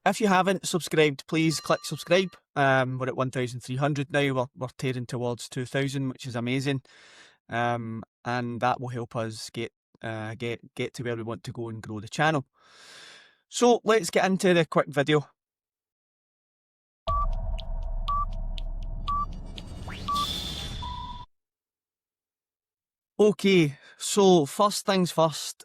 If you haven't subscribed, please click subscribe. We're at 1,300 now. We're tearing towards 2,000, which is amazing. And that will help us get to where we want to go and grow the channel. So let's get into the quick video. Okay, so first things first,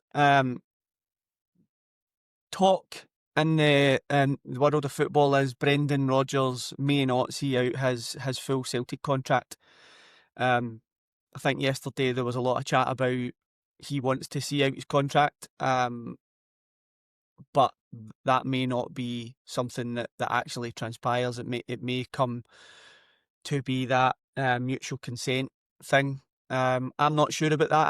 talk in the world of football is Brendan Rodgers may not see out his full Celtic contract. I think yesterday there was a lot of chat about he wants to see out his contract, but that may not be something that actually transpires. It may come to be that mutual consent thing. I'm not sure about that.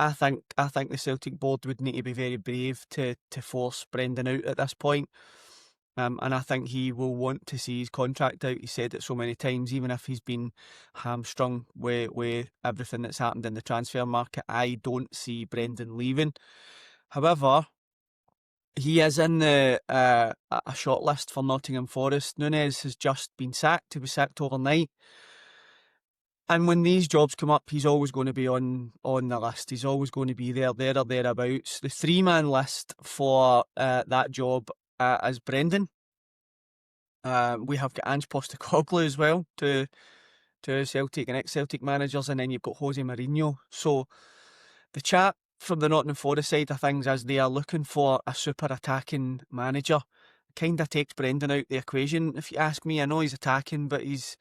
I think the Celtic board would need to be very brave to force Brendan out at this point. And I think he will want to see his contract out. He said it so many times, even if he's been hamstrung with everything that's happened in the transfer market. I don't see Brendan leaving. However, he is in a shortlist for Nottingham Forest. Nunez has just been sacked. He was sacked overnight. And when these jobs come up, he's always going to be on the list. He's always going to be there or thereabouts. The three-man list for that job is Brendan. We have got Ange Postecoglou as well, to Celtic and ex-Celtic managers, and then you've got Jose Mourinho. So the chat from the Nottingham Forest side of things is they are looking for a super attacking manager. Kind of takes Brendan out the equation, if you ask me. I know he's attacking, but there's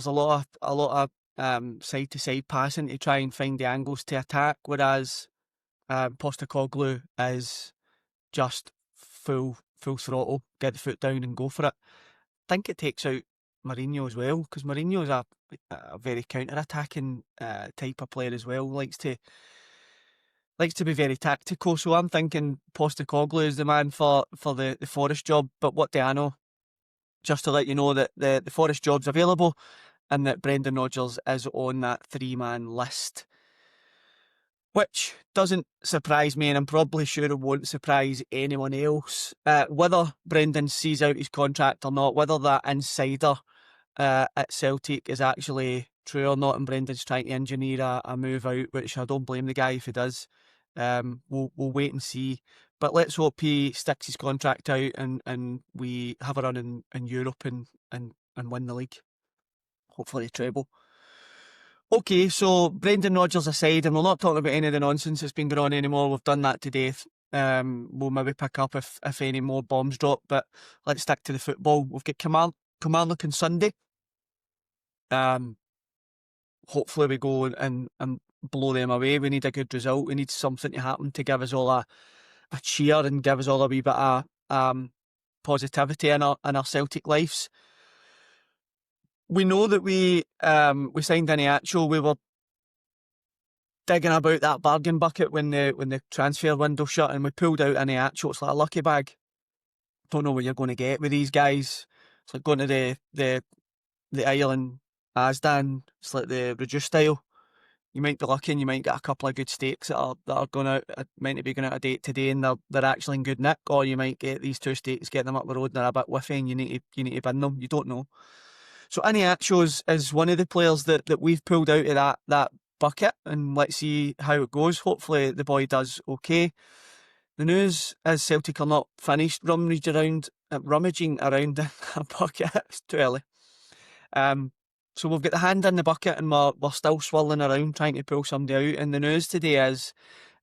a lot of side to side passing to try and find the angles to attack, whereas Postecoglou is just full throttle, get the foot down and go for it. I think it takes out Mourinho as well, because Mourinho is a very counter-attacking type of player as well. Likes to be very tactical. So I'm thinking Postecoglou is the man for the Forest job. But what do I know? Just to let you know that the Forest job's available and that Brendan Rodgers is on that three-man list, which doesn't surprise me, and I'm probably sure it won't surprise anyone else. Whether Brendan sees out his contract or not, whether that insider at Celtic is actually true or not, and Brendan's trying to engineer a move out, which I don't blame the guy if he does. We'll wait and see. But let's hope he sticks his contract out and we have a run in Europe and win the league. Hopefully a treble. Okay, so Brendan Rodgers aside, and we're not talking about any of the nonsense that's been going on anymore. We've done that to death. We'll maybe pick up if any more bombs drop, but let's stick to the football. We've got Kilmarnock on Sunday. Hopefully we go and blow them away. We need a good result. We need something to happen to give us all a cheer and give us all a wee bit of positivity in our Celtic lives. We know that we signed Iniacho. We were digging about that bargain bucket when the transfer window shut, and we pulled out Iniacho. It's like a lucky bag. Don't know what you're going to get with these guys. It's like going to the island Asdan. It's like the reduced style. You might be lucky and you might get a couple of good steaks that are going out, meant to be going out a date today, and they're actually in good nick, or you might get these two steaks, get them up the road and they're a bit whiffy and you need to bin them. You don't know. So Iniacho is one of the players that we've pulled out of that bucket, and let's see how it goes. Hopefully the boy does okay. The news is Celtic are not finished rummaging around in a bucket. It's too early. So we've got the hand in the bucket and we're still swirling around trying to pull somebody out. And the news today is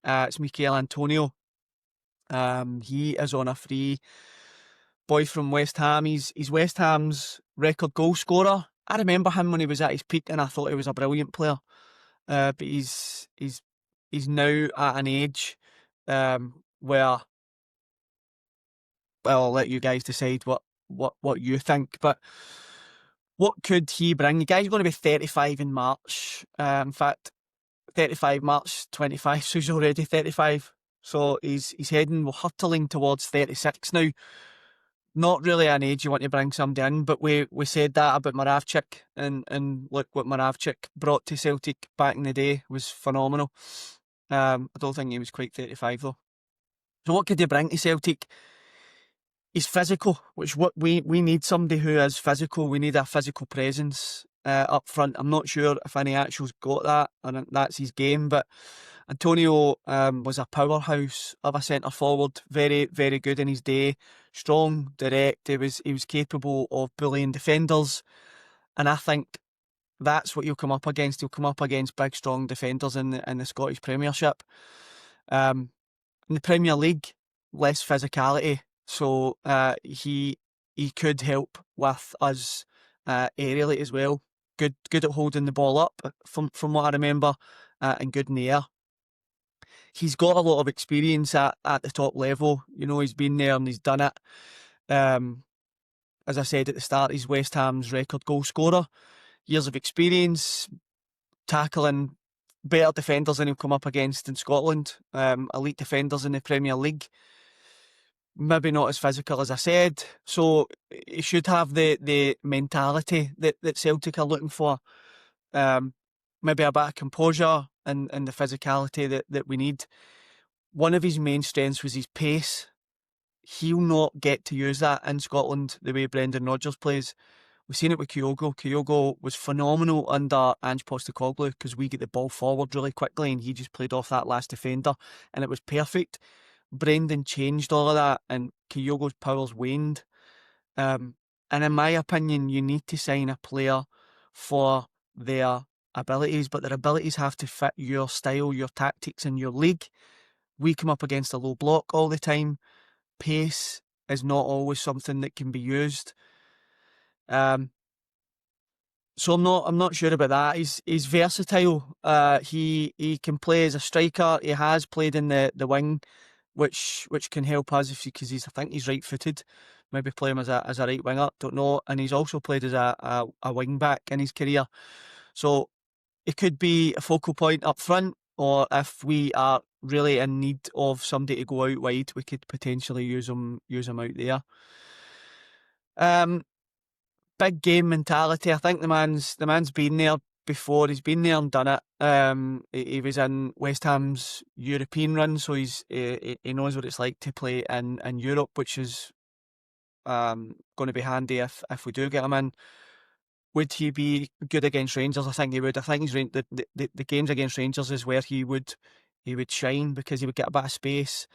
it's Michail Antonio. He is on a free. Boy from West Ham. He's West Ham's record goal scorer. I remember him when he was at his peak and I thought he was a brilliant player. But he's now at an age where, well, I'll let you guys decide what you think. But what could he bring? The guy's going to be 35 in March. In fact, 35 March 25, so he's already 35. So he's heading, hurtling towards 36 now. Not really an age you want to bring somebody in, but we said that about Moravchik, and look what Moravchik brought to Celtic back in the day was phenomenal. I don't think he was quite 35 though. So what could he bring to Celtic? He's physical, which what we need somebody who is physical. We need a physical presence up front. I'm not sure if any actual's got that, and that's his game. But Antonio was a powerhouse of a centre forward. Very, very good in his day. Strong, direct. He was capable of bullying defenders, and I think that's what he'll come up against. He'll come up against big, strong defenders in the Scottish Premiership. In the Premier League, less physicality. So he could help with us aerially as well. Good at holding the ball up from what I remember, and good in the air. He's got a lot of experience at the top level. You know, he's been there and he's done it. As I said at the start, he's West Ham's record goal scorer. Years of experience, tackling better defenders than he'll come up against in Scotland. Elite defenders in the Premier League. Maybe not as physical as I said, so he should have the mentality that Celtic are looking for. Maybe a bit of composure and the physicality that we need. One of his main strengths was his pace. He'll not get to use that in Scotland the way Brendan Rodgers plays. We've seen it with Kyogo. Kyogo was phenomenal under Ange Postecoglou because we get the ball forward really quickly and he just played off that last defender and it was perfect. Brendan changed all of that and Kyogo's powers waned. And in my opinion, you need to sign a player for their abilities, but their abilities have to fit your style, your tactics and your league. We come up against a low block all the time. Pace is not always something that can be used. So I'm not sure about that. He's versatile. He can play as a striker. He has played in the wing, which can help us because I think he's right-footed. Maybe play him as a right winger. Don't know. And he's also played as a wing back in his career. So it could be a focal point up front, or if we are really in need of somebody to go out wide, we could potentially use him out there. Big game mentality. I think the man's been there before. He's been there and done it. He was in West Ham's European run, so he knows what it's like to play in Europe, which is going to be handy if we do get him in. Would he be good against Rangers? I think he would. I think the games against Rangers is where he would shine because he would get a bit of space.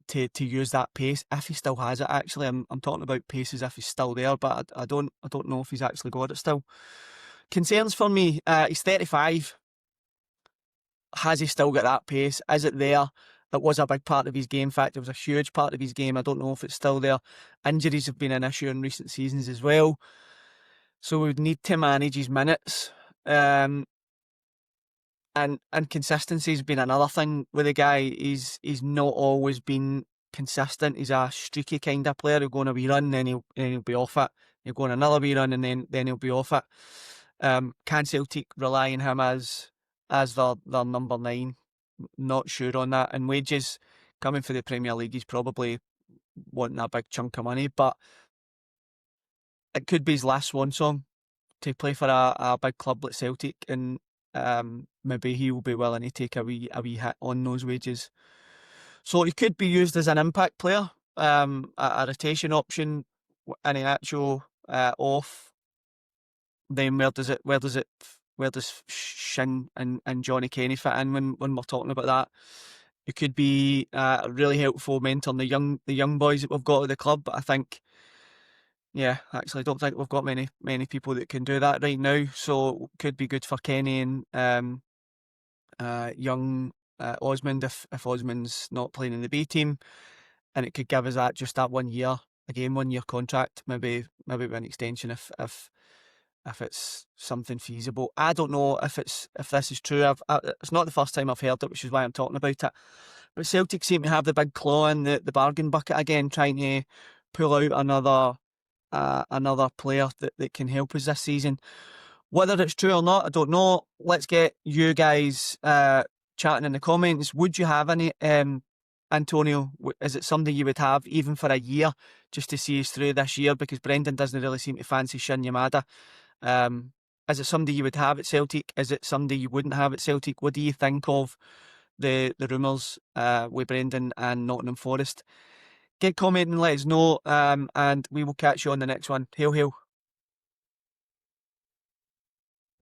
To use that pace if he still has it. Actually, I'm talking about pace as if he's still there, but I don't know if he's actually got it still. Concerns for me, he's 35. Has he still got that pace? Is it there? It was a big part of his game. In fact, it was a huge part of his game. I don't know if it's still there. Injuries have been an issue in recent seasons as well. So we would need to manage his minutes. And consistency has been another thing with the guy. He's not always been consistent. He's a streaky kind of player. He'll go on a wee run, then he'll be off it. He'll go on another wee run, and then he'll be off it. Can Celtic rely on him as their number 9? Not sure on that. And wages coming for the Premier League, he's probably wanting a big chunk of money, but it could be his last swan song to play for a big club like Celtic, and maybe he will be willing to take a wee hit on those wages. So he could be used as an impact player, a rotation option, and an actual off. Then where does Shin and Johnny Kenny fit in when we're talking about that? It could be a really helpful mentoring the young boys that we've got at the club. But I think, yeah, actually, I don't think we've got many people that can do that right now. So it could be good for Kenny and young Osmond if Osmond's not playing in the B team, and it could give us just that 1 year, 1 year contract, maybe with an extension if it's something feasible. I don't know if this is true. It's not the first time I've heard it, which is why I'm talking about it. But Celtic seem to have the big claw in the bargain bucket again, trying to pull out another player that can help us this season. Whether it's true or not, I don't know. Let's get you guys chatting in the comments. Would you have any Antonio? Is it somebody you would have even for a year just to see us through this year? Because Brendan doesn't really seem to fancy Shin Yamada. Is it somebody you would have at Celtic? Is it somebody you wouldn't have at Celtic? What do you think of the rumours with Brendan and Nottingham Forest? get commenting and let us know, and we will catch you on the next one. Hail, hail.